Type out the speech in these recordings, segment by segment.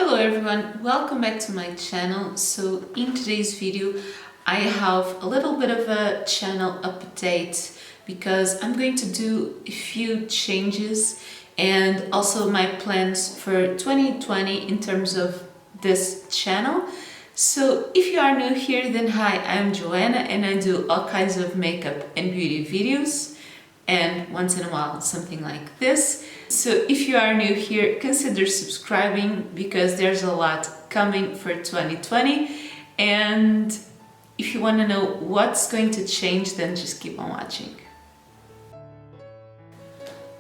Hello everyone, welcome back to my channel. So in today's video I have a little bit of a channel update because I'm going to do a few changes and also my plans for 2020 in terms of this channel. So if you are new here, then hi, I'm Joanna and I do all kinds of makeup and beauty videos and once in a while something like this. So if you are new here, consider subscribing because there's a lot coming for 2020, and if you want to know what's going to change, then just keep on watching.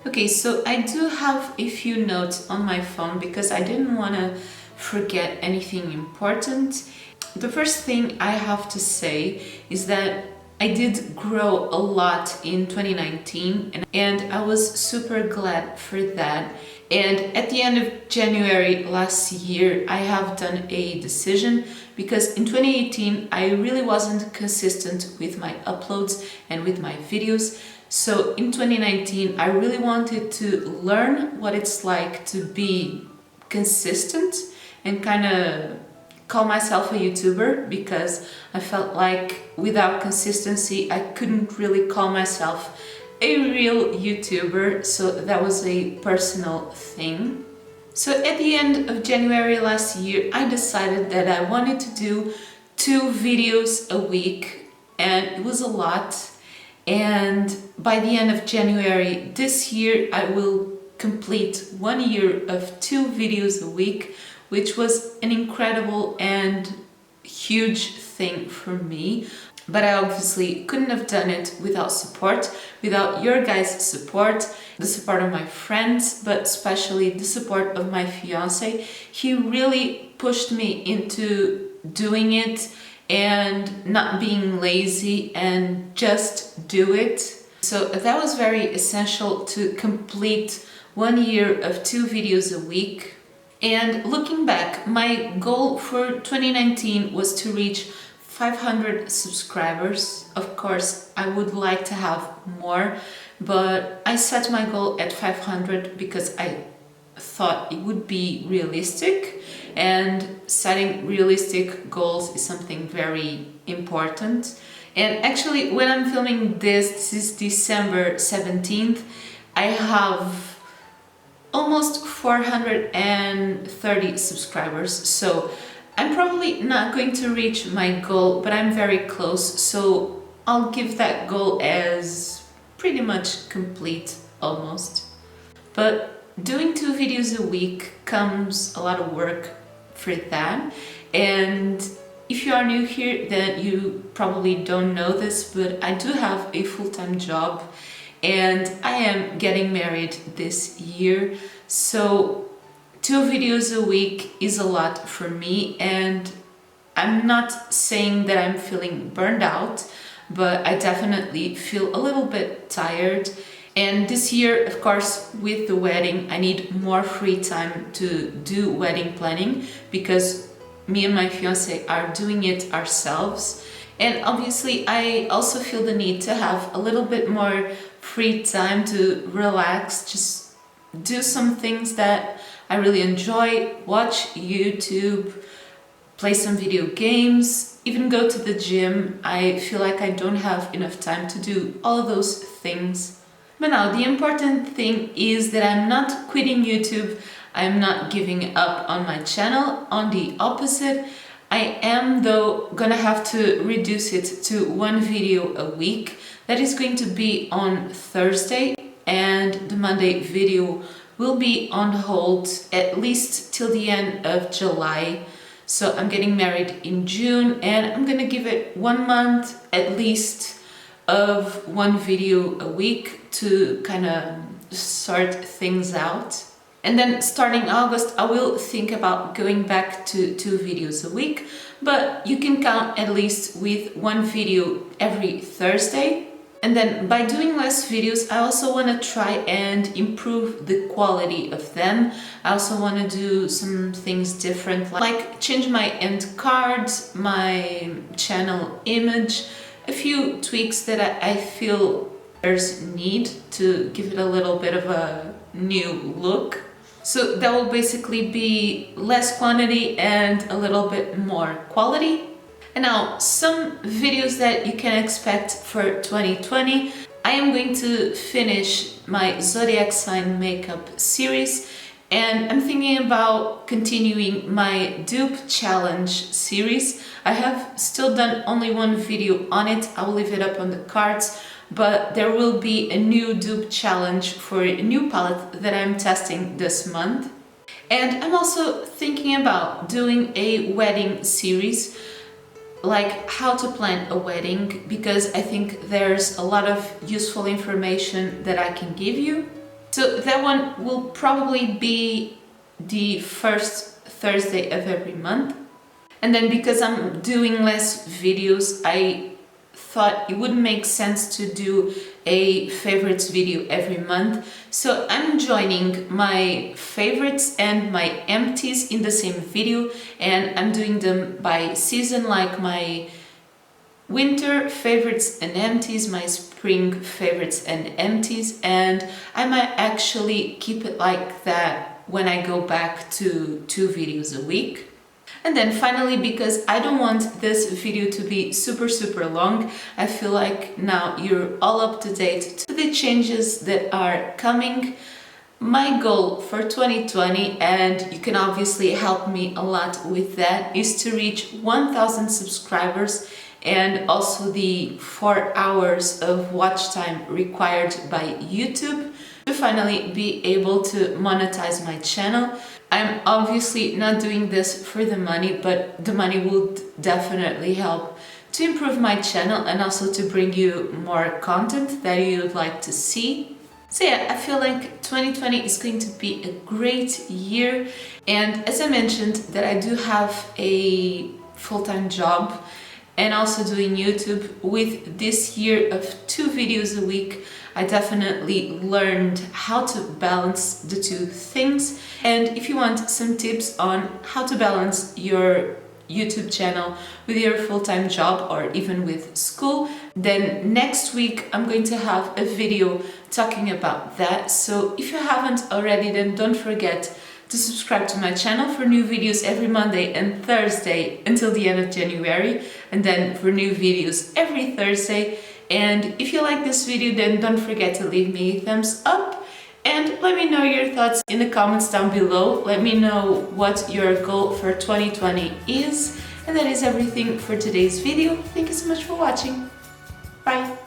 Okay, so I do have a few notes on my phone because I didn't want to forget anything important. The first thing I have to say is that I did grow a lot in 2019 and I was super glad for that. And at the end of January last year, I have done a decision because in 2018 I really wasn't consistent with my uploads and with my videos. So in 2019 I really wanted to learn what it's like to be consistent and kind of call myself a YouTuber, because I felt like without consistency I couldn't really call myself a real YouTuber, so that was a personal thing. So at the end of January last year I decided that I wanted to do 2 videos a week, and it was a lot, and by the end of January this year I will complete 1 year of 2 videos a week, which was an incredible and huge thing for me. But I obviously couldn't have done it without support, without your guys' support, the support of my friends, but especially the support of my fiance. He really pushed me into doing it and not being lazy and just do it. So that was very essential to complete 1 year of 2 videos a week. And looking back, my goal for 2019 was to reach 500 subscribers. Of course, I would like to have more, but I set my goal at 500 because I thought it would be realistic, and setting realistic goals is something very important. And actually, when I'm filming this is December 17th, I have almost 430 subscribers, so I'm probably not going to reach my goal, but I'm very close, so I'll give that goal as pretty much complete, almost. But doing 2 videos a week comes a lot of work for that, and if you are new here, then you probably don't know this, but I do have a full-time job and I am getting married this year, so 2 videos a week is a lot for me, and I'm not saying that I'm feeling burned out, but I definitely feel a little bit tired. And this year, of course, with the wedding, I need more free time to do wedding planning because me and my fiance are doing it ourselves. And obviously I also feel the need to have a little bit more free time to relax, just do some things that I really enjoy, watch YouTube, play some video games, even go to the gym. I feel like I don't have enough time to do all of those things. But now the important thing is that I'm not quitting YouTube, I'm not giving up on my channel, on the opposite. I am though gonna have to reduce it to 1 video a week. That is going to be on Thursday, and the Monday video will be on hold at least till the end of July. So I'm getting married in June and I'm gonna give it 1 month at least of 1 video a week to kind of sort things out. And then starting August, I will think about going back to 2 videos a week, but you can count at least with 1 video every Thursday. And then by doing less videos, I also want to try and improve the quality of them. I also want to do some things different, like change my end cards, my channel image, a few tweaks that I feel there's need to give it a little bit of a new look. So that will basically be less quantity and a little bit more quality. And now some videos that you can expect for 2020. I am going to finish my zodiac sign makeup series, and I'm thinking about continuing my dupe challenge series. I have still done only one video on it. I will leave it up on the cards, but there will be a new dupe challenge for a new palette that I'm testing this month. And I'm also thinking about doing a wedding series, like how to plan a wedding, because I think there's a lot of useful information that I can give you. So that one will probably be the first Thursday of every month. And then because I'm doing less videos, I thought it would make sense to do a favorites video every month. So I'm joining my favorites and my empties in the same video, and I'm doing them by season, like my winter favorites and empties, my spring favorites and empties, and I might actually keep it like that when I go back to 2 videos a week. And then finally, because I don't want this video to be super long, I feel like now you're all up to date to the changes that are coming. My goal for 2020, and you can obviously help me a lot with that, is to reach 1,000 subscribers and also the 4 hours of watch time required by YouTube to finally be able to monetize my channel. I'm obviously not doing this for the money, but the money will definitely help to improve my channel and also to bring you more content that you would like to see. So yeah, I feel like 2020 is going to be a great year. And as I mentioned, that I do have a full-time job and also doing YouTube. With this year of 2 videos a week, I definitely learned how to balance the 2 things. And if you want some tips on how to balance your YouTube channel with your full-time job or even with school, then next week I'm going to have a video talking about that. So if you haven't already, then don't forget to subscribe to my channel for new videos every Monday and Thursday until the end of January, and then for new videos every Thursday. And if you like this video, then don't forget to leave me a thumbs up and let me know your thoughts in the comments down below. Let me know what your goal for 2020 is. And that is everything for today's video. Thank you so much for watching. Bye!